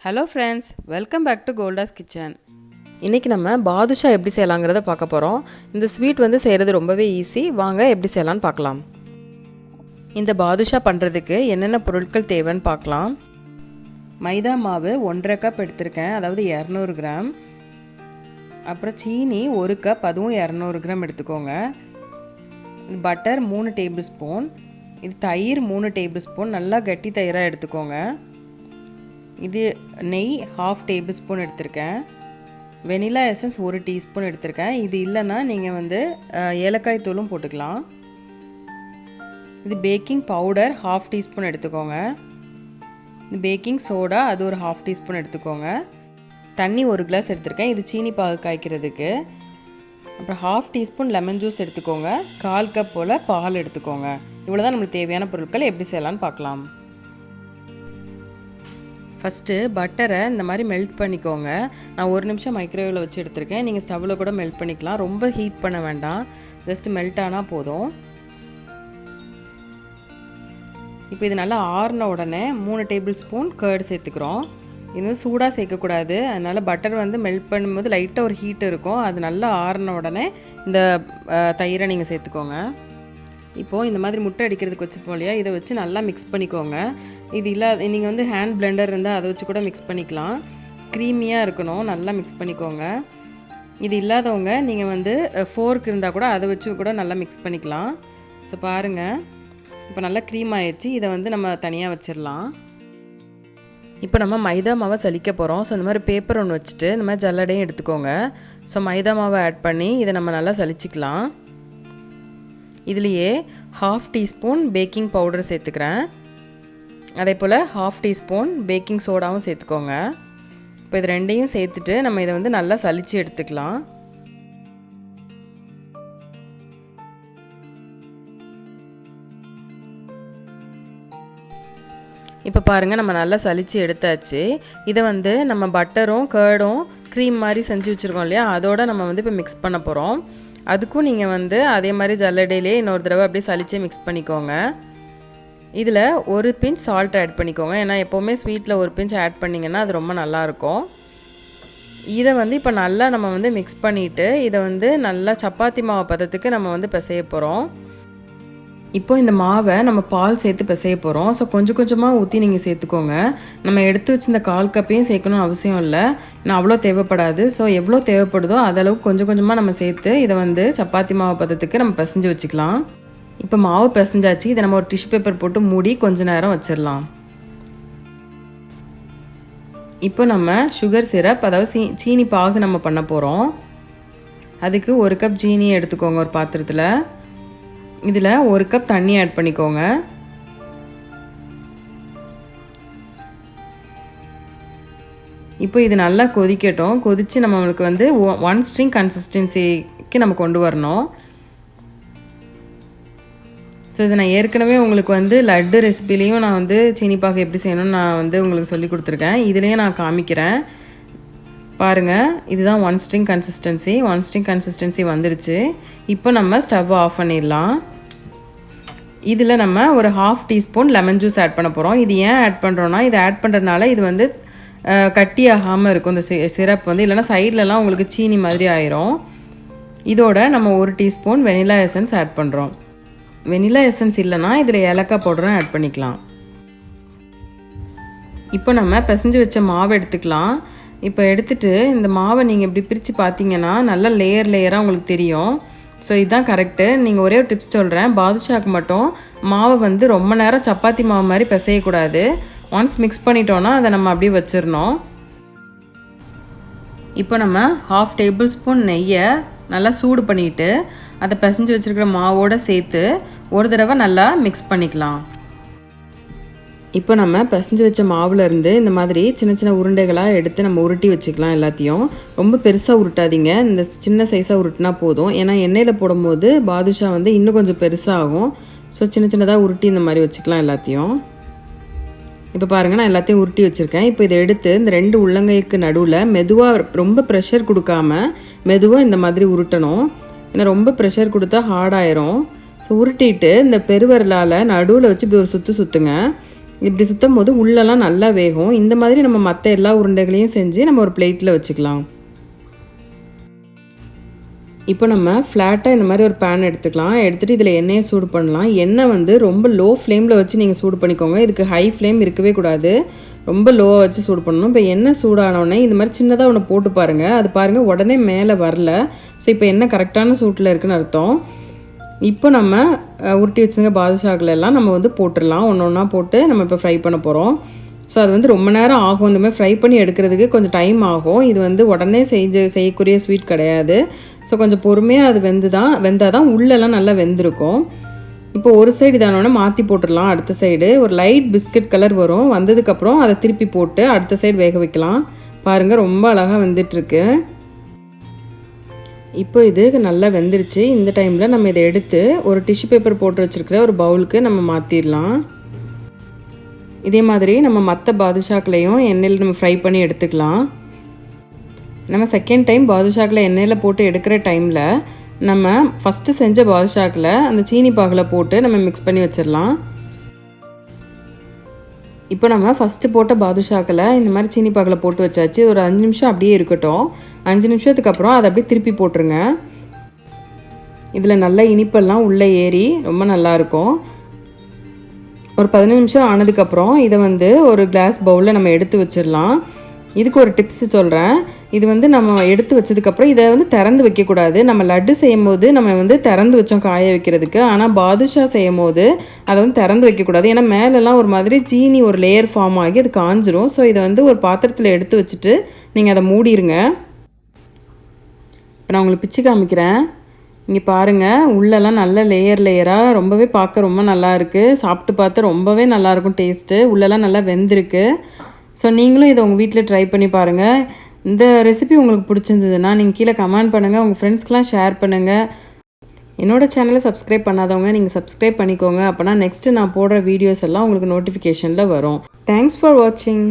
Hello friends, welcome back to Golda's kitchen. இன்றைக்கி நம்ம பாதுஷா எப்படி செய்யலாங்கிறத பார்க்க போகிறோம். இந்த ஸ்வீட் வந்து செய்கிறது ரொம்பவே ஈஸி. வாங்க எப்படி செய்யலான்னு பார்க்கலாம். இந்த பாதுஷா பண்ணுறதுக்கு என்னென்ன பொருட்கள் தேவைன்னு பார்க்கலாம். மைதா மாவு 1.5 கப் எடுத்திருக்கேன், அதாவது 200 கிராம். அப்புறம் சீனி 1 கப், அதுவும் 200 கிராம் எடுத்துக்கோங்க. Butter 3 table spoon. இது தயிர் 3 டேபிள் ஸ்பூன், நல்லா கட்டி தயிராக எடுத்துக்கோங்க. இது நெய் 1/2 டேபிள் ஸ்பூன் எடுத்திருக்கேன். வெனிலா எசன்ஸ் 1 டீஸ்பூன் எடுத்திருக்கேன். இது இல்லைன்னா நீங்கள் வந்து ஏலக்காய் தூளும் போட்டுக்கலாம். இது பேக்கிங் பவுடர் 1/2 டீஸ்பூன் எடுத்துக்கோங்க. இது பேக்கிங் சோடா, அது ஒரு 1/2 டீஸ்பூன் எடுத்துக்கோங்க. தண்ணி 1 கிளாஸ் எடுத்திருக்கேன், இது சீனி பாகு காய்க்கிறதுக்கு. அப்புறம் 1/2 டீஸ்பூன் லெமன் ஜூஸ் எடுத்துக்கோங்க. 1/4 கப் போல் பால் எடுத்துக்கோங்க. இவ்வளோ தான் நம்மளுக்கு தேவையான பொருட்கள். எப்படி செய்யலான்னு பார்க்கலாம். ஃபஸ்ட்டு பட்டரை இந்த மாதிரி மெல்ட் பண்ணிக்கோங்க. நான் 1 நிமிஷம் மைக்ரோவேவில் வச்சு எடுத்திருக்கேன். நீங்கள் ஸ்டவ்வில் கூட மெல்ட் பண்ணிக்கலாம். ரொம்ப ஹீட் பண்ண வேண்டாம், ஜஸ்ட் மெல்ட் ஆனால் போதும். இப்போ இது நல்லா ஆறின உடனே 3 டேபிள் ஸ்பூன் கர்டு சேர்த்துக்கிறோம். இது வந்து சூடாக சேர்க்கக்கூடாது, அதனால் பட்டர் வந்து மெல்ட் பண்ணும்போது லைட்டாக ஒரு ஹீட் இருக்கும். அது நல்லா ஆறின உடனே இந்த தயிரை நீங்கள் சேர்த்துக்கோங்க. இப்போது இந்த மாதிரி முட்டை அடிக்கிறதுக்கு வச்சுப்போம் இல்லையா, இதை வச்சு நல்லா மிக்ஸ் பண்ணிக்கோங்க. இது இல்லாத நீங்கள் வந்து ஹேண்ட் பிளெண்டர் இருந்தால் அதை வச்சு கூட மிக்ஸ் பண்ணிக்கலாம். க்ரீமியாக இருக்கணும், நல்லா மிக்ஸ் பண்ணிக்கோங்க. இது இல்லாதவங்க நீங்கள் வந்து ஃபோர்க் இருந்தால் கூட அதை வச்சு கூட நல்லா மிக்ஸ் பண்ணிக்கலாம். ஸோ பாருங்கள், இப்போ நல்லா க்ரீம் ஆயிடுச்சு. இதை வந்து நம்ம தனியாக வச்சிடலாம். இப்போ நம்ம மைதா மாவை சலிக்க போகிறோம். ஸோ இந்த மாதிரி பேப்பர் ஒன்று வச்சுட்டு இந்த மாதிரி ஜல்லடையும் எடுத்துக்கோங்க. ஸோ மைதா மாவை ஆட் பண்ணி இதை நம்ம நல்லா சலிச்சிக்கலாம். இதுலேயே 1/2 டீஸ்பூன் பேக்கிங் பவுடர் சேர்த்துக்கிறேன். அதே போல் 1/2 டீஸ்பூன் பேக்கிங் சோடாவும் சேர்த்துக்கோங்க. இப்போ இது ரெண்டையும் சேர்த்துட்டு நம்ம இதை வந்து நல்லா சலித்து எடுத்துக்கலாம். இப்போ பாருங்கள், நம்ம நல்லா சலித்து எடுத்தாச்சு. இதை வந்து நம்ம பட்டரும் கர்டும் க்ரீம் மாதிரி செஞ்சு வச்சுருக்கோம் இல்லையா, அதோடு நம்ம வந்து இப்போ மிக்ஸ் பண்ண போகிறோம். அதுக்கும் நீங்கள் வந்து அதே மாதிரி ஜல்லடையிலே இன்னொரு தடவை அப்படியே சலிச்சே மிக்ஸ் பண்ணிக்கோங்க. இதில் 1 பிஞ்ச் சால்ட் ஆட் பண்ணிக்கோங்க. ஏன்னா எப்போவுமே ஸ்வீட்டில் 1 பிஞ்ச் ஆட் பண்ணிங்கன்னா அது ரொம்ப நல்லாயிருக்கும். இதை வந்து இப்போ நல்லா நம்ம வந்து மிக்ஸ் பண்ணிவிட்டு இதை வந்து நல்லா சப்பாத்தி மாவு பதத்துக்கு நம்ம வந்து பிசைய போகிறோம். இப்போது இந்த மாவை நம்ம பால் சேர்த்து பிசைய போகிறோம். ஸோ கொஞ்சம் கொஞ்சமாக ஊற்றி நீங்கள் சேர்த்துக்கோங்க. நம்ம எடுத்து வச்சுருந்த 1/4 கப்பையும் சேர்க்கணும்னு அவசியம் இல்லை, நான் அவ்வளோ தேவைப்படாது. ஸோ எவ்வளோ தேவைப்படுதோ அதளவுக்கு கொஞ்சம் கொஞ்சமாக நம்ம சேர்த்து இதை வந்து சப்பாத்தி மாவு பதத்துக்கு நம்ம பிசைஞ்சு வச்சுக்கலாம். இப்போ மாவு பிசைஞ்சாச்சு. இதை நம்ம ஒரு டிஷ்யூ பேப்பர் போட்டு மூடி கொஞ்ச நேரம் வச்சிடலாம். இப்போ நம்ம சுகர் சிரப், அதாவது சீனி பாகு நம்ம பண்ண போகிறோம். அதுக்கு 1 கப் சீனி எடுத்துக்கோங்க ஒரு பாத்திரத்தில். இதில் 1 கப் தண்ணி ஆட் பண்ணிக்கோங்க. இப்போ இது நல்லா கொதிக்கட்டும். கொதித்து நம்மளுக்கு வந்து 1 ஸ்ட்ரிங் கன்சிஸ்டன்சிக்கு நம்ம கொண்டு வரணும். ஸோ இது நான் ஏற்கனவே உங்களுக்கு வந்து லட்டு ரெசிபிலையும் நான் வந்து சீனி பாகு எப்படி செய்யணும்னு நான் வந்து உங்களுக்கு சொல்லி கொடுத்துருக்கேன். இதுலேயும் நான் காமிக்கிறேன் பாருங்கள். இதுதான் 1 ஸ்ட்ரிங் கன்சிஸ்டன்சி. 1 ஸ்ட்ரிங் கன்சிஸ்டன்சி வந்துருச்சு. இப்போ நம்ம ஸ்டவ் ஆஃப் பண்ணிடலாம். இதில் நம்ம ஒரு 1/2 டீஸ்பூன் லெமன் ஜூஸ் ஆட் பண்ண போகிறோம். இது ஏன் ஆட் பண்ணுறோன்னா, இது ஆட் பண்ணுறதுனால இது வந்து கட்டி ஆகாமல் இருக்கும் இந்த சிரப் வந்து, இல்லைனா சைட்லலாம் உங்களுக்கு சீனி மாதிரி ஆயிரும். இதோட நம்ம 1 டீஸ்பூன் வெனிலா எசன்ஸ் ஆட் பண்ணுறோம். வெனிலா எசன்ஸ் இல்லைனா இதில் ஏலக்காய் பவுடரும் ஆட் பண்ணிக்கலாம். இப்போ நம்ம பிசைஞ்சு வச்ச மாவை எடுத்துக்கலாம். இப்போ எடுத்துகிட்டு இந்த மாவை நீங்கள் இப்படி பிரித்து பார்த்தீங்கன்னா நல்லா லேயராக உங்களுக்கு தெரியும். ஸோ இதுதான் கரெக்டு. நீங்கள் ஒரே ஒரு டிப்ஸ் சொல்கிறேன். பாதுஷாக்கு மட்டும் மாவை வந்து ரொம்ப நேரம் சப்பாத்தி மாவு மாதிரி பிசையக்கூடாது. ஒன்ஸ் மிக்ஸ் பண்ணிட்டோன்னா அதை நம்ம அப்படியே வச்சிடணும். இப்போ நம்ம 1/2 டேபிள் ஸ்பூன் நெய்யை நல்லா சூடு பண்ணிவிட்டு அதை பிசைஞ்சு வச்சுருக்கிற மாவோடு சேர்த்து ஒரு தடவை நல்லா மிக்ஸ் பண்ணிக்கலாம். இப்போ நம்ம பிசைஞ்சு வச்ச மாவுலேருந்து இந்த மாதிரி சின்ன சின்ன உருண்டைகளாக எடுத்து நம்ம உருட்டி வச்சுக்கலாம். எல்லாத்தையும் ரொம்ப பெருசாக உருட்டாதீங்க, இந்த சின்ன சைஸாக உருட்டினா போதும். ஏன்னா எண்ணெயில் போடும்போது பாதுஷா வந்து இன்னும் கொஞ்சம் பெருசாக ஆகும். ஸோ சின்ன சின்னதாக உருட்டி இந்த மாதிரி வச்சுக்கலாம் எல்லாத்தையும். இப்போ பாருங்கள், நான் எல்லாத்தையும் உருட்டி வச்சுருக்கேன். இப்போ இதை எடுத்து இந்த 2 உள்ளங்கைக்கு நடுவில் மெதுவாக, ரொம்ப ப்ரெஷர் கொடுக்காம மெதுவாக இந்த மாதிரி உருட்டணும். ஏன்னா ரொம்ப ப்ரெஷர் கொடுத்தா ஹார்டாயிரும். ஸோ உருட்டிட்டு இந்த பெருவிரலால் நடுவில் வச்சு இப்படி ஒரு சுற்றுங்க. இப்படி சுற்றும் போது உள்ளெல்லாம் நல்லா வேகும். இந்த மாதிரி நம்ம மற்ற எல்லா உருண்டைகளையும் செஞ்சு நம்ம ஒரு பிளேட்டில் வச்சுக்கலாம். இப்போ நம்ம ஃப்ளாட்டாக இந்த மாதிரி ஒரு பேன் எடுத்துக்கலாம். எடுத்துகிட்டு இதில் எண்ணெயை சூடு பண்ணலாம். எண்ணெய் வந்து ரொம்ப லோ ஃப்ளேமில் வச்சு நீங்கள் சூடு பண்ணிக்கோங்க. இதுக்கு ஹை ஃப்ளேம் இருக்கவே கூடாது. ரொம்ப லோவாக வச்சு சூடு பண்ணணும். இப்போ எண்ணெய் சூடானோடனே இந்த மாதிரி சின்னதாக ஒன்று போட்டு பாருங்கள். அது பாருங்கள் உடனே மேலே வரல. ஸோ இப்போ எண்ணெய் கரெக்டான சூட்டில் இருக்குதுன்னு அர்த்தம். இப்போ நம்ம உருட்டி வச்சுங்க பாதுஷாக்களெல்லாம் நம்ம வந்து போட்டுடலாம். ஒன்று ஒன்றா போட்டு நம்ம இப்போ ஃப்ரை பண்ண போகிறோம். ஸோ அது வந்து ரொம்ப நேரம் ஆகும். இந்த மாதிரி ஃப்ரை பண்ணி எடுக்கிறதுக்கு கொஞ்சம் டைம் ஆகும். இது வந்து உடனே செய்யக்கூடிய ஸ்வீட் கிடையாது. ஸோ கொஞ்சம் பொறுமையாக அது வெந்தால் தான் உள்ளெல்லாம் நல்லா வெந்திருக்கும். இப்போ ஒரு சைடு இதானோடனே மாற்றி போட்டுடலாம். அடுத்த சைடு ஒரு லைட் பிஸ்கட் கலர் வரும். வந்ததுக்கப்புறம் அதை திருப்பி போட்டு அடுத்த சைடு வேக வைக்கலாம். பாருங்கள் ரொம்ப அழகாக வெந்துட்டுருக்கு. இப்போ இது நல்லா வெந்துருச்சு. இந்த டைமில் நம்ம இதை எடுத்து ஒரு டிஷ்யூ பேப்பர் போட்டு வச்சுருக்கிற ஒரு பவுலுக்கு நம்ம மாற்றிடலாம். இதே மாதிரி நம்ம மற்ற பாதுஷாக்களையும் எண்ணெயில் நம்ம ஃப்ரை பண்ணி எடுத்துக்கலாம். நம்ம செகண்ட் டைம் பாதுஷாக்களை எண்ணெயில் போட்டு எடுக்கிற டைமில் நம்ம ஃபஸ்ட்டு செஞ்ச பாதுஷாக்கில் அந்த சீனி பாகில் போட்டு நம்ம மிக்ஸ் பண்ணி வச்சிடலாம். இப்போ நம்ம ஃபஸ்ட்டு போட்ட பாதுஷாக்கில் இந்த மாதிரி சீனி பாகில் போட்டு வச்சாச்சு. ஒரு 5 நிமிஷம் அப்படியே இருக்கட்டும். 5 நிமிஷத்துக்கு அப்புறம் அதை அப்படியே திருப்பி போட்டுருங்க. இதில் நல்ல இனிப்பெல்லாம் உள்ளே ஏறி ரொம்ப நல்லாயிருக்கும். ஒரு 15 நிமிஷம் ஆனதுக்கப்புறம் இதை வந்து ஒரு கிளாஸ் பவுலில் நம்ம எடுத்து வச்சிடலாம். இதுக்கு ஒரு டிப்ஸு சொல்கிறேன். இது வந்து நம்ம எடுத்து வச்சதுக்கப்புறம் இதை வந்து திறந்து வைக்கக்கூடாது. நம்ம லட்டு செய்யும் போது நம்ம வந்து திறந்து வச்சோம் காய வைக்கிறதுக்கு. ஆனால் பாதுஷா செய்யும் போது அதை வந்து திறந்து வைக்கக்கூடாது. ஏன்னா மேலெல்லாம் ஒரு மாதிரி சீனி ஒரு லேயர் ஃபார்ம் ஆகி அது காஞ்சிரும். ஸோ இதை வந்து ஒரு பாத்திரத்தில் எடுத்து வச்சுட்டு நீங்கள் அதை மூடிடுங்க. இப்போ நான் உங்களுக்கு பிச்சு காமிக்கிறேன். இங்கே பாருங்கள், உள்ளெல்லாம் நல்ல லேயராக ரொம்பவே பார்க்க ரொம்ப நல்லா இருக்குது. சாப்பிட்டு பார்த்து ரொம்பவே நல்லாயிருக்கும் டேஸ்ட்டு. உள்ளெல்லாம் நல்லா வெந்திருக்கு. ஸோ நீங்களும் இதை உங்கள் வீட்டில் ட்ரை பண்ணி பாருங்கள். இந்த ரெசிபி உங்களுக்கு பிடிச்சிருந்ததுன்னா நீங்கள் கீழே கமெண்ட் பண்ணுங்கள். உங்கள் ஃப்ரெண்ட்ஸ்க்கெலாம் ஷேர் பண்ணுங்கள். என்னோடய சேனலை சப்ஸ்கிரைப் பண்ணாதவங்க நீங்கள் சப்ஸ்கிரைப் பண்ணிக்கோங்க. அப்போனா நெக்ஸ்ட்டு நான் போடுற வீடியோஸ் எல்லாம் உங்களுக்கு நோட்டிஃபிகேஷனில் வரும். தேங்க்ஸ் ஃபார் வாட்சிங்.